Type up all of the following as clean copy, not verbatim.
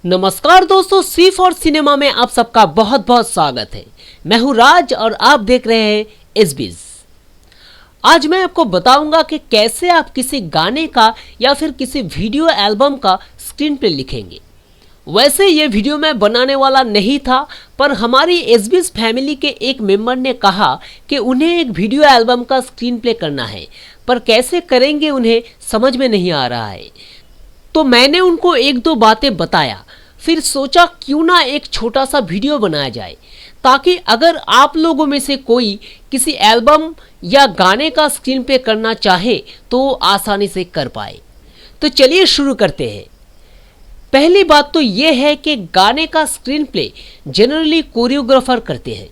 नमस्कार दोस्तों, सी for cinema में आप सबका बहुत बहुत स्वागत है। मैं हूं राज और आप देख रहे हैं एसबीज। आज मैं आपको बताऊंगा कि कैसे आप किसी गाने का या फिर किसी वीडियो एल्बम का स्क्रीन प्ले लिखेंगे। वैसे ये वीडियो मैं बनाने वाला नहीं था, पर हमारी एसबीज फैमिली के एक मेंबर ने कहा कि उन्हें एक वीडियो एल्बम का स्क्रीन प्ले करना है, पर कैसे करेंगे उन्हें समझ में नहीं आ रहा है। तो मैंने उनको एक दो बातें बताया, फिर सोचा क्यों ना एक छोटा सा वीडियो बनाया जाए, ताकि अगर आप लोगों में से कोई किसी एल्बम या गाने का स्क्रीन प्ले करना चाहे तो आसानी से कर पाए। तो चलिए शुरू करते हैं। पहली बात तो यह है कि गाने का स्क्रीन प्ले जनरली कोरियोग्राफर करते हैं,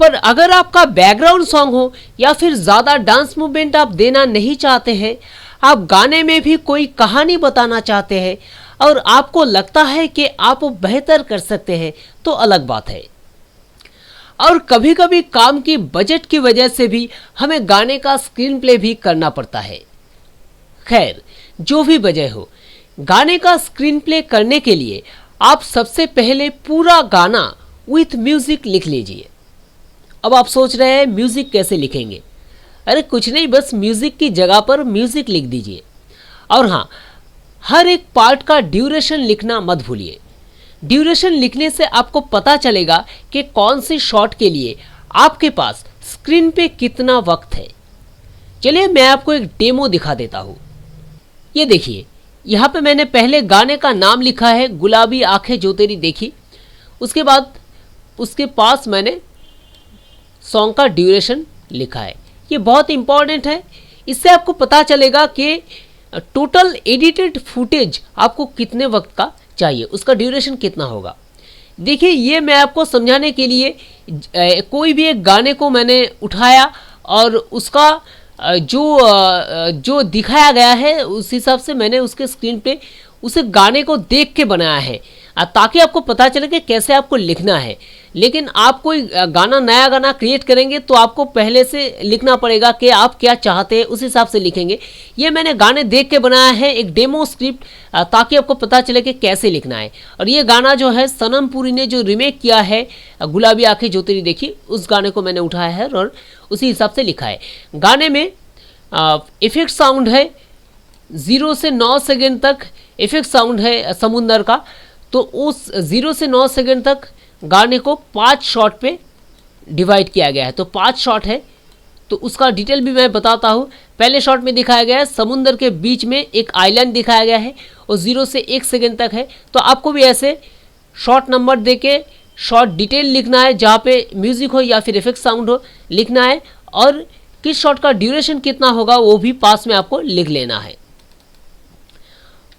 पर अगर आपका बैकग्राउंड सॉन्ग हो या फिर ज़्यादा डांस मूवमेंट आप देना नहीं चाहते हैं, आप गाने में भी कोई कहानी बताना चाहते हैं और आपको लगता है कि आप बेहतर कर सकते हैं, तो अलग बात है। और कभी कभी काम की बजट की वजह से भी हमें गाने का स्क्रीन प्ले भी करना पड़ता है। खैर, जो भी वजह हो, गाने का स्क्रीन प्ले करने के लिए आप सबसे पहले पूरा गाना विथ म्यूजिक लिख लीजिए। अब आप सोच रहे हैं म्यूजिक कैसे लिखेंगे? अरे कुछ नहीं, बस म्यूजिक की जगह पर म्यूजिक लिख दीजिए। और हाँ, हर एक पार्ट का ड्यूरेशन लिखना मत भूलिए। ड्यूरेशन लिखने से आपको पता चलेगा कि कौन सी शॉट के लिए आपके पास स्क्रीन पे कितना वक्त है। चलिए मैं आपको एक डेमो दिखा देता हूँ। ये देखिए, यहाँ पे मैंने पहले गाने का नाम लिखा है, गुलाबी आंखें जो तेरी देखी। उसके बाद उसके पास मैंने सॉन्ग का ड्यूरेशन लिखा है। ये बहुत इंपॉर्टेंट है, इससे आपको पता चलेगा कि टोटल एडिटेड फुटेज आपको कितने वक्त का चाहिए, उसका ड्यूरेशन कितना होगा। देखिए, ये मैं आपको समझाने के लिए कोई भी एक गाने को मैंने उठाया और उसका जो दिखाया गया है उस हिसाब से मैंने उसके स्क्रीन पे उसे गाने को देख के बनाया है, ताकि आपको पता चले कि कैसे आपको लिखना है। लेकिन आप कोई नया गाना क्रिएट करेंगे तो आपको पहले से लिखना पड़ेगा कि आप क्या चाहते हैं, उस हिसाब से लिखेंगे। ये मैंने गाने देख के बनाया है, एक डेमो स्क्रिप्ट, ताकि आपको पता चले कि कैसे लिखना है। और ये गाना जो है सनम पुरी ने जो रीमेक किया है गुलाबी आंखें जो तेरी देखी, उस गाने को मैंने उठाया है और उसी हिसाब से लिखा है। गाने में इफेक्ट साउंड है 0 से 9 सेकेंड तक इफेक्ट साउंड है समुंदर का। तो उस 0 से 9 सेकेंड तक गाने को 5 शॉट पे डिवाइड किया गया है। तो 5 शॉट है, तो उसका डिटेल भी मैं बताता हूँ। पहले शॉट में दिखाया गया है समुंदर के बीच में एक आइलैंड दिखाया गया है और 0 से 1 सेकेंड तक है। तो आपको भी ऐसे शॉट नंबर दे के शॉट डिटेल लिखना है, जहाँ पे म्यूज़िक हो या फिर इफेक्ट साउंड हो लिखना है, और किस शॉट का ड्यूरेशन कितना होगा वो भी पास में आपको लिख लेना है।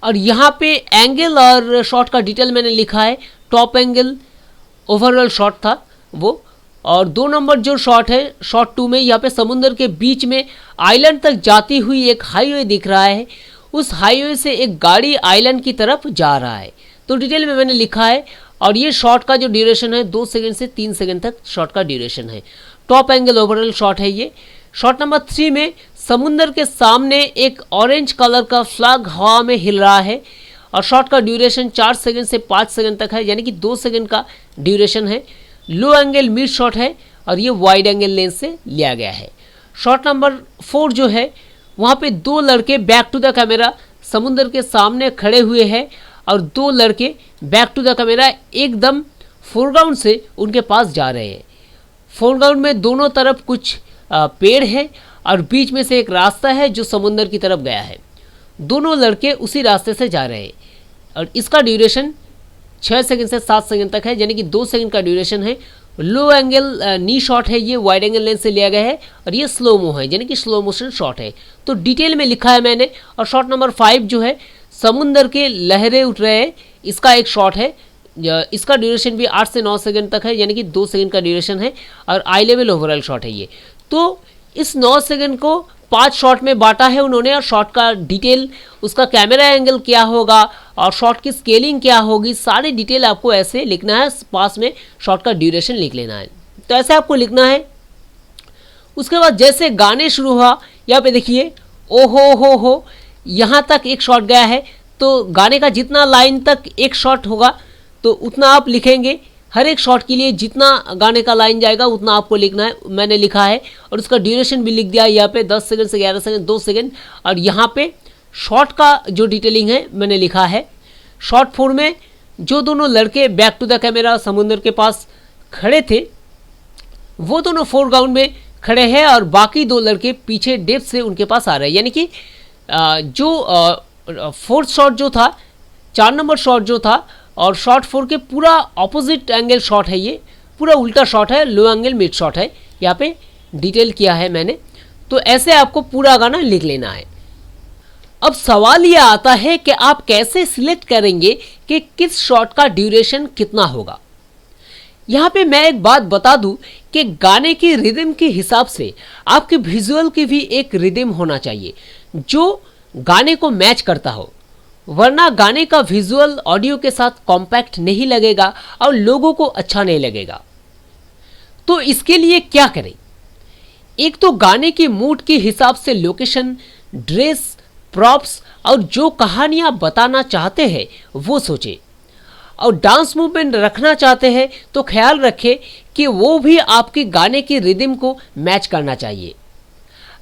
और यहाँ पे एंगल और शॉट का डिटेल मैंने लिखा है। टॉप एंगल ओवरऑल शॉट था वो, और 2 नंबर जो शॉट है शॉट 2 में यहाँ पे समुंदर के बीच में आइलैंड तक जाती हुई एक हाईवे दिख रहा है। उस हाईवे से एक गाड़ी आइलैंड की तरफ जा रहा है, तो डिटेल में मैंने लिखा है। और ये शॉट का जो ड्यूरेशन है 2 सेकेंड से 3 सेकेंड तक शॉट का ड्यूरेशन है। टॉप एंगल ओवरऑल शॉट है ये। शॉट नंबर 3 में समुंदर के सामने एक ऑरेंज कलर का फ्लैग हवा में हिल रहा है और शॉट का ड्यूरेशन 4 सेकंड से 5 सेकंड तक है, यानी कि 2 सेकंड का ड्यूरेशन है। लो एंगल मिड शॉट है और ये वाइड एंगल लेंस से लिया गया है। शॉट नंबर 4 जो है, वहाँ पे 2 लड़के बैक टू द कैमरा समुंदर के सामने खड़े हुए हैं और 2 लड़के बैक टू द कैमरा एकदम फोरग्राउंड से उनके पास जा रहे हैं। फोरग्राउंड में दोनों तरफ कुछ पेड़ है और बीच में से एक रास्ता है जो समुंदर की तरफ गया है। दोनों लड़के उसी रास्ते से जा रहे हैं और इसका ड्यूरेशन 6 सेकंड से 7 सेकंड तक है, यानी कि 2 सेकंड का ड्यूरेशन है। लो एंगल नी शॉट है, ये वाइड एंगल लेंस से लिया गया है, और ये स्लो मो है, यानी कि स्लो मोशन शॉट है। तो डिटेल में लिखा है मैंने। और शॉट नंबर 5 जो है, समुंदर के लहरें उठ रहे हैं, इसका एक शॉट है। इसका ड्यूरेशन भी 8 से 9 सेकंड तक है, यानी कि 2 सेकंड का ड्यूरेशन है और आई लेवल ओवरऑल शॉट है ये। तो इस 9 सेकंड को 5 शॉट में बांटा है उन्होंने, और शॉट का डिटेल, उसका कैमरा एंगल क्या होगा और शॉट की स्केलिंग क्या होगी, सारी डिटेल आपको ऐसे लिखना है। पास में शॉट का ड्यूरेशन लिख लेना है। तो ऐसे आपको लिखना है। उसके बाद जैसे गाने शुरू हुआ, यहाँ पे देखिए, ओ हो, यहाँ तक एक शॉट गया है, तो गाने का जितना लाइन तक एक शॉट होगा तो उतना आप लिखेंगे। हर एक शॉट के लिए जितना गाने का लाइन जाएगा उतना आपको लिखना है। मैंने लिखा है और उसका ड्यूरेशन भी लिख दिया यहाँ पे 10 सेकंड से 11 सेकंड 2 सेकंड। और यहाँ पे शॉट का जो डिटेलिंग है मैंने लिखा है। शॉट 4 में जो दोनों लड़के बैक टू द कैमरा समुद्र के पास खड़े थे वो दोनों फोरग्राउंड में खड़े हैं और बाकी 2 लड़के पीछे डेप्थ से उनके पास आ रहे हैं। यानी कि जो फोर्थ शॉट जो था 4 नंबर शॉट जो था और शॉट 4 के पूरा ऑपोजिट एंगल शॉट है, ये पूरा उल्टा शॉट है, लो एंगल मिड शॉट है। यहाँ पे डिटेल किया है मैंने। तो ऐसे आपको पूरा गाना लिख लेना है। अब सवाल ये आता है कि आप कैसे सिलेक्ट करेंगे कि किस शॉट का ड्यूरेशन कितना होगा। यहाँ पे मैं एक बात बता दूं कि गाने की रिदम के हिसाब से आपके विजुअल की भी एक रिदम होना चाहिए जो गाने को मैच करता हो, वरना गाने का विजुअल ऑडियो के साथ कॉम्पैक्ट नहीं लगेगा और लोगों को अच्छा नहीं लगेगा। तो इसके लिए क्या करें? एक तो गाने के मूड के हिसाब से लोकेशन, ड्रेस, प्रॉप्स और जो कहानियां बताना चाहते हैं वो सोचें। और डांस मूवमेंट रखना चाहते हैं तो ख्याल रखें कि वो भी आपके गाने की रिदम को मैच करना चाहिए।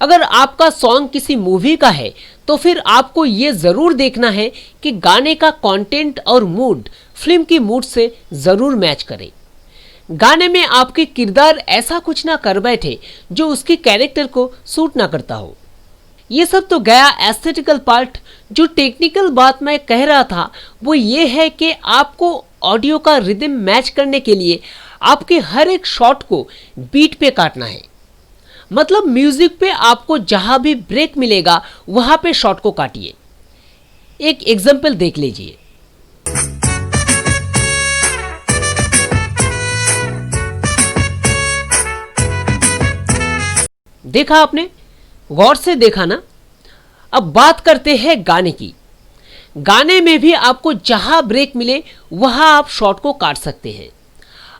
अगर आपका सॉन्ग किसी मूवी का है तो फिर आपको ये ज़रूर देखना है कि गाने का कंटेंट और मूड फिल्म की मूड से ज़रूर मैच करे। गाने में आपके किरदार ऐसा कुछ ना कर बैठे जो उसके कैरेक्टर को सूट ना करता हो। ये सब तो गया एस्थेटिकल पार्ट। जो टेक्निकल बात मैं कह रहा था वो ये है कि आपको ऑडियो का रिदम मैच करने के लिए आपके हर एक शॉट को बीट पे काटना है। मतलब म्यूजिक पे आपको जहां भी ब्रेक मिलेगा वहां पे शॉट को काटिए। एक एग्जांपल देख लीजिए। देखा आपने? गौर से देखा ना? अब बात करते हैं गाने की। गाने में भी आपको जहां ब्रेक मिले वहां आप शॉट को काट सकते हैं।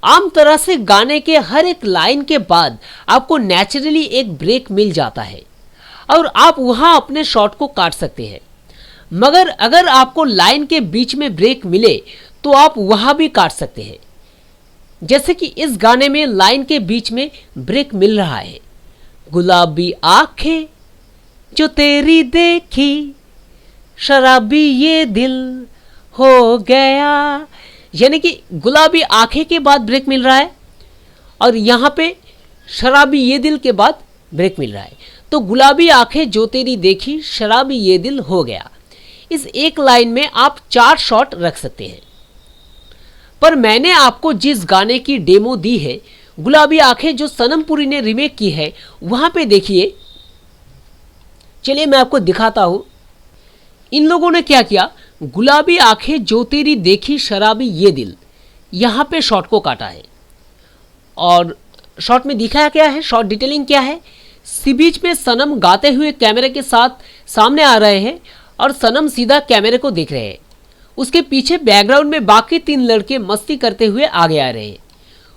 आम तरह से गाने के हर एक लाइन के बाद आपको नेचुरली एक ब्रेक मिल जाता है और आप वहां अपने शॉट को काट सकते हैं। मगर अगर आपको लाइन के बीच में ब्रेक मिले तो आप वहां भी काट सकते हैं। जैसे कि इस गाने में लाइन के बीच में ब्रेक मिल रहा है, गुलाबी आंखें जो तेरी देखी, शराबी ये दिल हो गया। यानी कि गुलाबी आंखें के बाद ब्रेक मिल रहा है और यहाँ पे शराबी ये दिल के बाद ब्रेक मिल रहा है। तो गुलाबी आंखें जो तेरी देखी, शराबी ये दिल हो गया। इस एक लाइन में आप 4 शॉट रख सकते हैं। पर मैंने आपको जिस गाने की डेमो दी है, गुलाबी आंखें, जो सनम पुरी ने रीमेक की है, वहां पे देखिए। चलिए मैं आपको दिखाता हूं। इन लोगों ने क्या किया, गुलाबी आंखें जो तेरी देखी, शराबी ये दिल, यहां पे शॉट को काटा है। और शॉट में दिखाया क्या है, शॉट डिटेलिंग क्या है। सी बीच में सनम गाते हुए कैमरे के साथ सामने आ रहे हैं और सनम सीधा कैमरे को देख रहे हैं। उसके पीछे बैकग्राउंड में बाकी 3 लड़के मस्ती करते हुए आगे आ रहे हैं,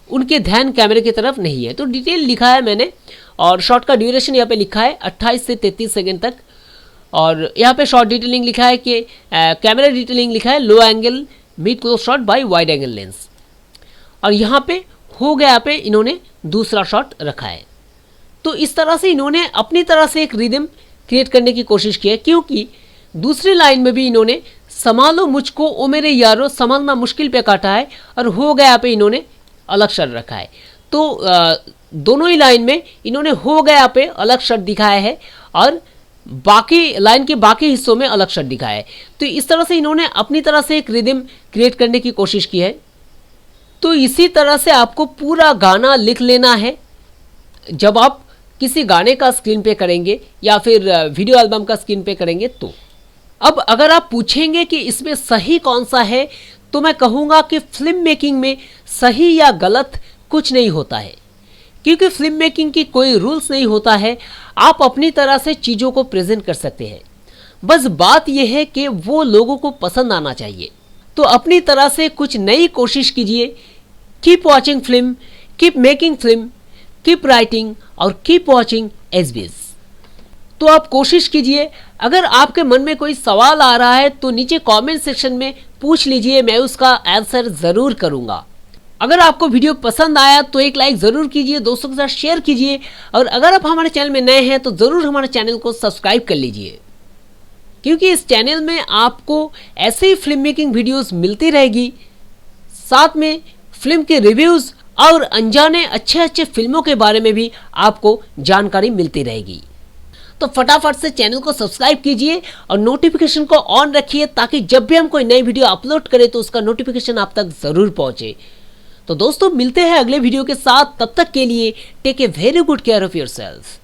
उनके ध्यान कैमरे की तरफ नहीं है। तो डिटेल लिखा है मैंने और शॉट का ड्यूरेशन यहाँ पे लिखा है 28 से 33 सेकंड तक। और यहाँ पे शॉट डिटेलिंग लिखा है कि कैमरा डिटेलिंग लिखा है, low angle mid close shot by wide angle lens. और यहाँ पे हो गया पे इन्होंने दूसरा शॉट रखा है। तो इस तरह से इन्होंने अपनी तरह से एक रिदम क्रिएट करने की कोशिश की है, क्योंकि दूसरी लाइन में भी इन्होंने संभालो मुझको ओ मेरे यारो संभालना मुश्किल पे काटा है और हो गया पे इन्होंने अलग शब्द रखा है। तो दोनों ही लाइन में इन्होंने हो गया पे अलग शब्द दिखाया है और बाकी लाइन के बाकी हिस्सों में अलग शब्द दिखाया है। तो इस तरह से इन्होंने अपनी तरह से एक रिदम क्रिएट करने की कोशिश की है। तो इसी तरह से आपको पूरा गाना लिख लेना है जब आप किसी गाने का स्क्रीन पे करेंगे या फिर वीडियो एल्बम का स्क्रीन पे करेंगे। तो अब अगर आप पूछेंगे कि इसमें सही कौन सा है, तो मैं कहूँगा कि फिल्म मेकिंग में सही या गलत कुछ नहीं होता है, क्योंकि फिल्म मेकिंग की कोई रूल्स नहीं होता है। आप अपनी तरह से चीज़ों को प्रेजेंट कर सकते हैं। बस बात यह है कि वो लोगों को पसंद आना चाहिए। तो अपनी तरह से कुछ नई कोशिश कीजिए। Keep watching film, keep making film, keep writing और कीप वॉचिंग एसबीएस। तो आप कोशिश कीजिए, अगर आपके मन में कोई सवाल आ रहा है तो नीचे कमेंट सेक्शन में पूछ लीजिए, मैं उसका आंसर ज़रूर करूँगा। अगर आपको वीडियो पसंद आया तो एक लाइक ज़रूर कीजिए, दोस्तों के साथ शेयर कीजिए, और अगर आप हमारे चैनल में नए हैं तो ज़रूर हमारे चैनल को सब्सक्राइब कर लीजिए, क्योंकि इस चैनल में आपको ऐसे ही फिल्म मेकिंग वीडियोस मिलती रहेगी, साथ में फिल्म के रिव्यूज़ और अनजाने अच्छे अच्छे फिल्मों के बारे में भी आपको जानकारी मिलती रहेगी। तो फटाफट से चैनल को सब्सक्राइब कीजिए और नोटिफिकेशन को ऑन रखिए, ताकि जब भी हम कोई नई वीडियो अपलोड करें तो उसका नोटिफिकेशन आप तक ज़रूर पहुंचे। तो दोस्तों मिलते हैं अगले वीडियो के साथ, तब तक के लिए take a very good care of yourself.